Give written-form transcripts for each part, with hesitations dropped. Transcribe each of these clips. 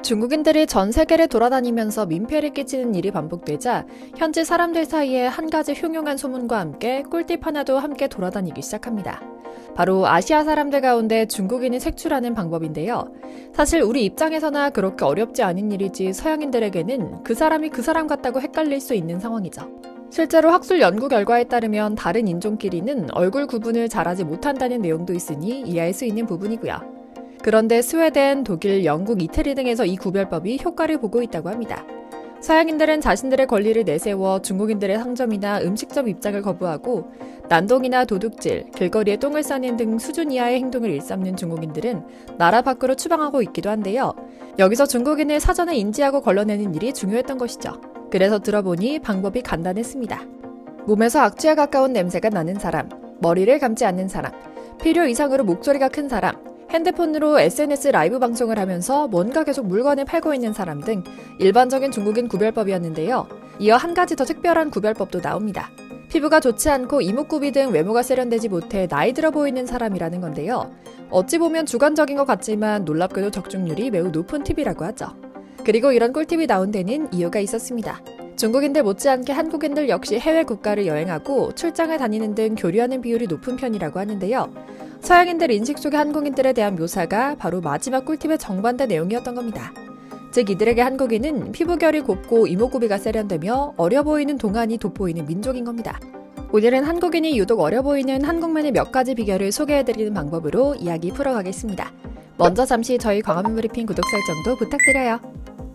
중국인들이 전 세계를 돌아다니면서 민폐를 끼치는 일이 반복되자 현지 사람들 사이에 한 가지 흉흉한 소문과 함께 꿀팁 하나도 함께 돌아다니기 시작합니다. 바로 아시아 사람들 가운데 중국인이 색출하는 방법인데요. 사실 우리 입장에서나 그렇게 어렵지 않은 일이지 서양인들에게는 그 사람이 그 사람 같다고 헷갈릴 수 있는 상황이죠. 실제로 학술 연구 결과에 따르면 다른 인종끼리는 얼굴 구분을 잘하지 못한다는 내용도 있으니 이해할 수 있는 부분이고요. 그런데 스웨덴, 독일, 영국, 이태리 등에서 이 구별법이 효과를 보고 있다고 합니다. 서양인들은 자신들의 권리를 내세워 중국인들의 상점이나 음식점 입장을 거부하고 난동이나 도둑질, 길거리에 똥을 싸는 등 수준 이하의 행동을 일삼는 중국인들은 나라 밖으로 추방하고 있기도 한데요. 여기서 중국인을 사전에 인지하고 걸러내는 일이 중요했던 것이죠. 그래서 들어보니 방법이 간단했습니다. 몸에서 악취에 가까운 냄새가 나는 사람, 머리를 감지 않는 사람, 필요 이상으로 목소리가 큰 사람, 핸드폰으로 SNS 라이브 방송을 하면서 뭔가 계속 물건을 팔고 있는 사람 등 일반적인 중국인 구별법이었는데요. 이어 한 가지 더 특별한 구별법도 나옵니다. 피부가 좋지 않고 이목구비 등 외모가 세련되지 못해 나이 들어 보이는 사람이라는 건데요. 어찌 보면 주관적인 것 같지만 놀랍게도 적중률이 매우 높은 팁이라고 하죠. 그리고 이런 꿀팁이 나온 데는 이유가 있었습니다. 중국인들 못지않게 한국인들 역시 해외 국가를 여행하고 출장을 다니는 등 교류하는 비율이 높은 편이라고 하는데요. 서양인들 인식 속의 한국인들에 대한 묘사가 바로 마지막 꿀팁의 정반대 내용이었던 겁니다. 즉 이들에게 한국인은 피부결이 곱고 이목구비가 세련되며 어려 보이는 동안이 돋보이는 민족인 겁니다. 오늘은 한국인이 유독 어려 보이는 한국만의 몇 가지 비결을 소개해드리는 방법으로 이야기 풀어가겠습니다. 먼저 잠시 저희 광화문 브리핑 구독 설정도 부탁드려요.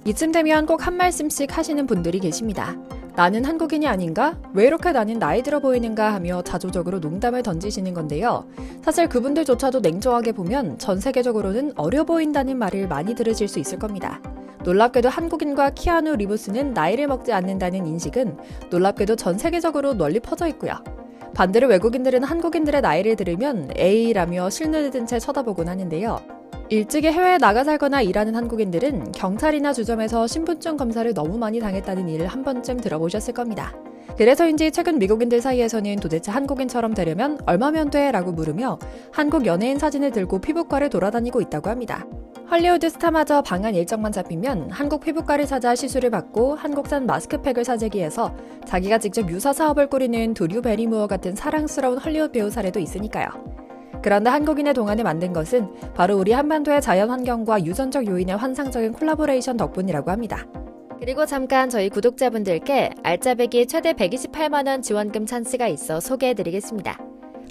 이쯤 되면 꼭 한 말씀씩 하시는 분들이 계십니다. 나는 한국인이 아닌가? 왜 이렇게 나는 나이 들어 보이는가 하며 자조적으로 농담을 던지시는 건데요. 사실 그분들조차도 냉정하게 보면 전 세계적으로는 어려 보인다는 말을 많이 들으실 수 있을 겁니다. 놀랍게도 한국인과 키아누 리브스는 나이를 먹지 않는다는 인식은 놀랍게도 전 세계적으로 널리 퍼져 있고요. 반대로 외국인들은 한국인들의 나이를 들으면 에이라며 실눈을 든 채 쳐다보곤 하는데요. 일찍이 해외에 나가 살거나 일하는 한국인들은 경찰이나 주점에서 신분증 검사를 너무 많이 당했다는 일을 한 번쯤 들어보셨을 겁니다. 그래서인지 최근 미국인들 사이에서는 도대체 한국인처럼 되려면 얼마면 돼? 라고 물으며 한국 연예인 사진을 들고 피부과를 돌아다니고 있다고 합니다. 헐리우드 스타마저 방한 일정만 잡히면 한국 피부과를 찾아 시술을 받고 한국산 마스크팩을 사재기 해서 자기가 직접 유사 사업을 꾸리는 드류 베리무어 같은 사랑스러운 헐리우드 배우 사례도 있으니까요. 그런데 한국인의 동안을 만든 것은 바로 우리 한반도의 자연 환경과 유전적 요인의 환상적인 콜라보레이션 덕분이라고 합니다. 그리고 잠깐 저희 구독자분들께 알짜배기 최대 128만원 지원금 찬스가 있어 소개해드리겠습니다.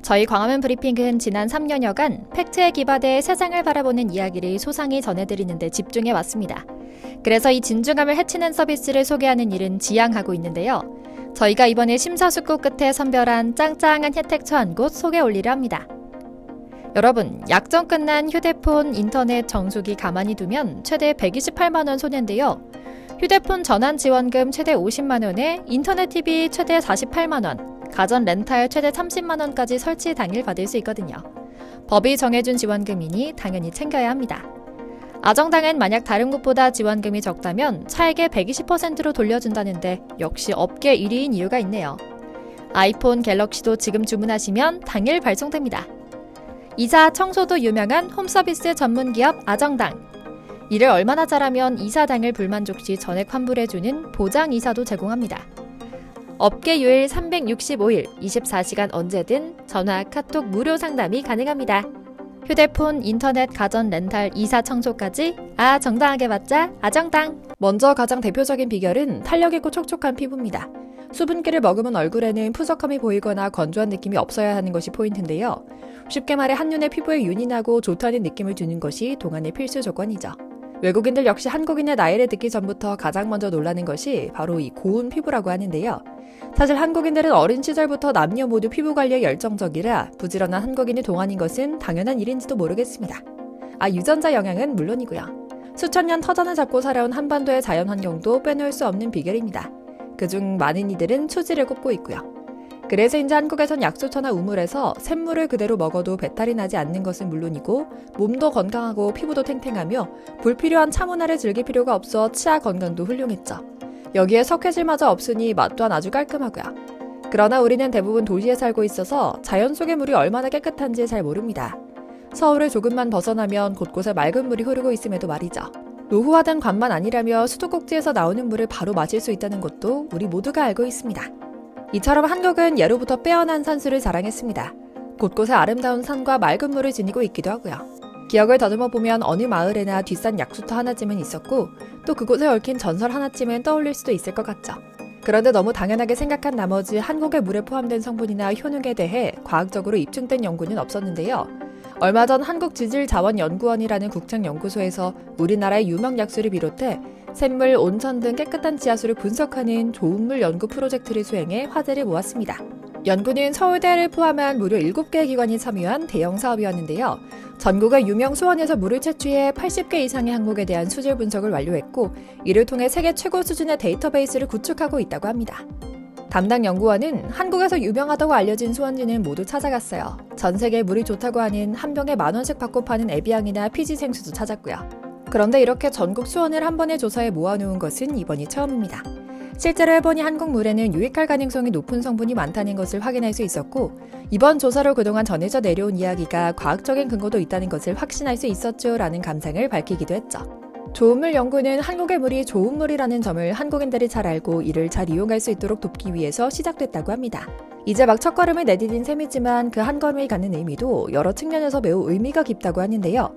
저희 광화문 브리핑은 지난 3년여간 팩트에 기반해 세상을 바라보는 이야기를 소상히 전해드리는 데 집중해왔습니다. 그래서 이 진중함을 해치는 서비스를 소개하는 일은 지양하고 있는데요. 저희가 이번에 심사숙고 끝에 선별한 짱짱한 혜택 처한 곳 소개 올리려 합니다. 여러분, 약정 끝난 휴대폰, 인터넷 정수기 가만히 두면 최대 128만원 손해인데요. 휴대폰 전환 지원금 최대 50만원에 인터넷 TV 최대 48만원, 가전 렌탈 최대 30만원까지 설치 당일 받을 수 있거든요. 법이 정해준 지원금이니 당연히 챙겨야 합니다. 아정당은 만약 다른 곳보다 지원금이 적다면 차액의 120%로 돌려준다는데 역시 업계 1위인 이유가 있네요. 아이폰, 갤럭시도 지금 주문하시면 당일 발송됩니다. 이사, 청소도 유명한 홈서비스 전문기업 아정당. 이를 얼마나 잘하면 이사당일 불만족 시 전액 환불해주는 보장 이사도 제공합니다. 업계 유일 365일 24시간 언제든 전화, 카톡 무료 상담이 가능합니다. 휴대폰, 인터넷, 가전, 렌탈, 이사, 청소까지 정당하게 받자 아정당. 먼저 가장 대표적인 비결은 탄력 있고 촉촉한 피부입니다. 수분기를 머금은 얼굴에는 푸석함이 보이거나 건조한 느낌이 없어야 하는 것이 포인트인데요. 쉽게 말해 한눈에 피부에 윤이 나고 좋다는 느낌을 주는 것이 동안의 필수 조건이죠. 외국인들 역시 한국인의 나이를 듣기 전부터 가장 먼저 놀라는 것이 바로 이 고운 피부라고 하는데요. 사실 한국인들은 어린 시절부터 남녀 모두 피부 관리에 열정적이라 부지런한 한국인이 동안인 것은 당연한 일인지도 모르겠습니다. 유전자 영향은 물론이고요. 수천 년 터전을 잡고 살아온 한반도의 자연 환경도 빼놓을 수 없는 비결입니다. 그중 많은 이들은 초지를 꼽고 있고요. 그래서인지 한국에선 약수터나 우물에서 샘물을 그대로 먹어도 배탈이 나지 않는 것은 물론이고 몸도 건강하고 피부도 탱탱하며 불필요한 차문화를 즐길 필요가 없어 치아 건강도 훌륭했죠. 여기에 석회질마저 없으니 맛 또한 아주 깔끔하고요. 그러나 우리는 대부분 도시에 살고 있어서 자연 속의 물이 얼마나 깨끗한지 잘 모릅니다. 서울을 조금만 벗어나면 곳곳에 맑은 물이 흐르고 있음에도 말이죠. 노후화된 관만 아니라며 수도꼭지에서 나오는 물을 바로 마실 수 있다는 것도 우리 모두가 알고 있습니다. 이처럼 한국은 예로부터 빼어난 산수를 자랑했습니다. 곳곳에 아름다운 산과 맑은 물을 지니고 있기도 하고요. 기억을 더듬어 보면 어느 마을에나 뒷산 약수터 하나쯤은 있었고 또 그곳에 얽힌 전설 하나쯤은 떠올릴 수도 있을 것 같죠. 그런데 너무 당연하게 생각한 나머지 한국의 물에 포함된 성분이나 효능에 대해 과학적으로 입증된 연구는 없었는데요. 얼마 전 한국지질자원연구원이라는 국책연구소에서 우리나라의 유명 약수를 비롯해 샘물, 온천 등 깨끗한 지하수를 분석하는 좋은물 연구 프로젝트를 수행해 화제를 모았습니다. 연구는 서울대를 포함한 무려 7개의 기관이 참여한 대형 사업이었는데요. 전국의 유명 수원에서 물을 채취해 80개 이상의 항목에 대한 수질 분석을 완료했고 이를 통해 세계 최고 수준의 데이터베이스를 구축하고 있다고 합니다. 담당 연구원은 한국에서 유명하다고 알려진 수원지는 모두 찾아갔어요. 전 세계에 물이 좋다고 하는 한 병에 10,000원씩 받고 파는 에비앙이나 피지 생수도 찾았고요. 그런데 이렇게 전국 수원을 한 번에 조사해 모아놓은 것은 이번이 처음입니다. 실제로 해보니 한국 물에는 유익할 가능성이 높은 성분이 많다는 것을 확인할 수 있었고 이번 조사로 그동안 전해져 내려온 이야기가 과학적인 근거도 있다는 것을 확신할 수 있었죠 라는 감상을 밝히기도 했죠. 좋은물 연구는 한국의 물이 좋은 물이라는 점을 한국인들이 잘 알고 이를 잘 이용할 수 있도록 돕기 위해서 시작됐다고 합니다. 이제 막 첫걸음을 내디딘 셈이지만 그 한 걸음이 갖는 의미도 여러 측면에서 매우 의미가 깊다고 하는데요.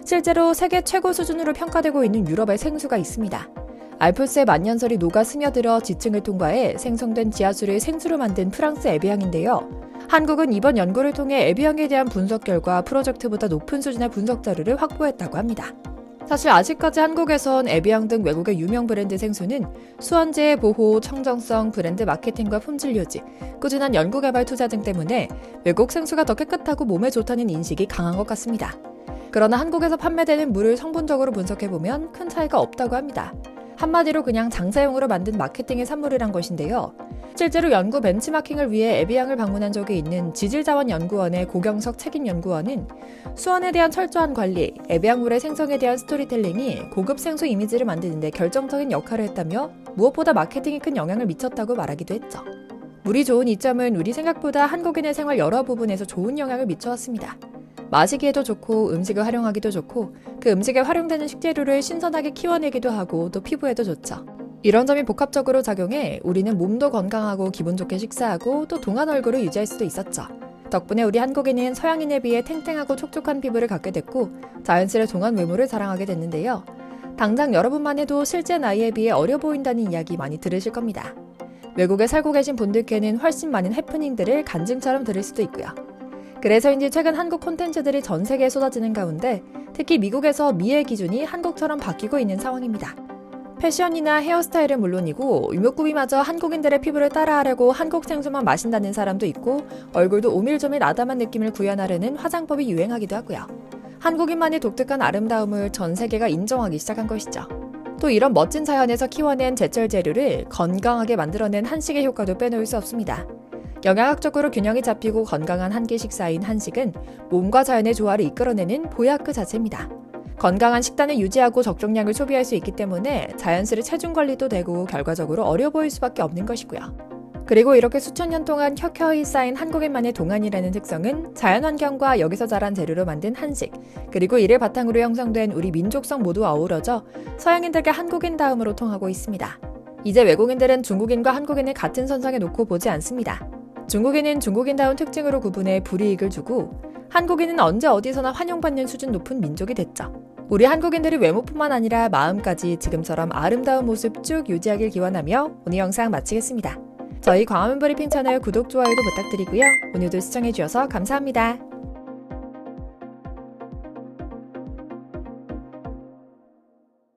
실제로 세계 최고 수준으로 평가되고 있는 유럽의 생수가 있습니다. 알프스의 만년설이 녹아 스며들어 지층을 통과해 생성된 지하수를 생수로 만든 프랑스 에비앙인데요. 한국은 이번 연구를 통해 에비앙에 대한 분석 결과 프로젝트보다 높은 수준의 분석 자료를 확보했다고 합니다. 사실 아직까지 한국에선 에비앙 등 외국의 유명 브랜드 생수는 수원지의 보호, 청정성, 브랜드 마케팅과 품질 유지, 꾸준한 연구개발 투자 등 때문에 외국 생수가 더 깨끗하고 몸에 좋다는 인식이 강한 것 같습니다. 그러나 한국에서 판매되는 물을 성분적으로 분석해보면 큰 차이가 없다고 합니다. 한마디로 그냥 장사용으로 만든 마케팅의 산물이란 것인데요. 실제로 연구 벤치마킹을 위해 에비앙을 방문한 적이 있는 지질자원연구원의 고경석 책임연구원은 수원에 대한 철저한 관리, 에비앙물의 생성에 대한 스토리텔링이 고급 생수 이미지를 만드는 데 결정적인 역할을 했다며 무엇보다 마케팅이 큰 영향을 미쳤다고 말하기도 했죠. 물이 좋은 이점은 우리 생각보다 한국인의 생활 여러 부분에서 좋은 영향을 미쳐왔습니다. 마시기에도 좋고 음식을 활용하기도 좋고 그 음식에 활용되는 식재료를 신선하게 키워내기도 하고 또 피부에도 좋죠. 이런 점이 복합적으로 작용해 우리는 몸도 건강하고 기분 좋게 식사하고 또 동안 얼굴을 유지할 수도 있었죠. 덕분에 우리 한국인은 서양인에 비해 탱탱하고 촉촉한 피부를 갖게 됐고 자연스레 동안 외모를 자랑하게 됐는데요. 당장 여러분만 해도 실제 나이에 비해 어려 보인다는 이야기 많이 들으실 겁니다. 외국에 살고 계신 분들께는 훨씬 많은 해프닝들을 간증처럼 들을 수도 있고요. 그래서인지 최근 한국 콘텐츠들이 전 세계에 쏟아지는 가운데 특히 미국에서 미의 기준이 한국처럼 바뀌고 있는 상황입니다. 패션이나 헤어스타일은 물론이고 유목구비마저 한국인들의 피부를 따라하려고 한국 생수만 마신다는 사람도 있고 얼굴도 오밀조밀 아담한 느낌을 구현하려는 화장법이 유행하기도 하고요. 한국인만의 독특한 아름다움을 전 세계가 인정하기 시작한 것이죠. 또 이런 멋진 자연에서 키워낸 제철 재료를 건강하게 만들어낸 한식의 효과도 빼놓을 수 없습니다. 영양학적으로 균형이 잡히고 건강한 한 끼 식사인 한식은 몸과 자연의 조화를 이끌어내는 보약 그 자체입니다. 건강한 식단을 유지하고 적정량을 소비할 수 있기 때문에 자연스레 체중 관리도 되고 결과적으로 어려 보일 수밖에 없는 것이고요. 그리고 이렇게 수천 년 동안 켜켜이 쌓인 한국인만의 동안이라는 특성은 자연환경과 여기서 자란 재료로 만든 한식, 그리고 이를 바탕으로 형성된 우리 민족성 모두 어우러져 서양인들과 한국인다움으로 통하고 있습니다. 이제 외국인들은 중국인과 한국인을 같은 선상에 놓고 보지 않습니다. 중국인은 중국인다운 특징으로 구분해 불이익을 주고 한국인은 언제 어디서나 환영받는 수준 높은 민족이 됐죠. 우리 한국인들이 외모뿐만 아니라 마음까지 지금처럼 아름다운 모습 쭉 유지하길 기원하며 오늘 영상 마치겠습니다. 저희 광화문 브리핑 채널 구독, 좋아요도 부탁드리고요. 오늘도 시청해주셔서 감사합니다.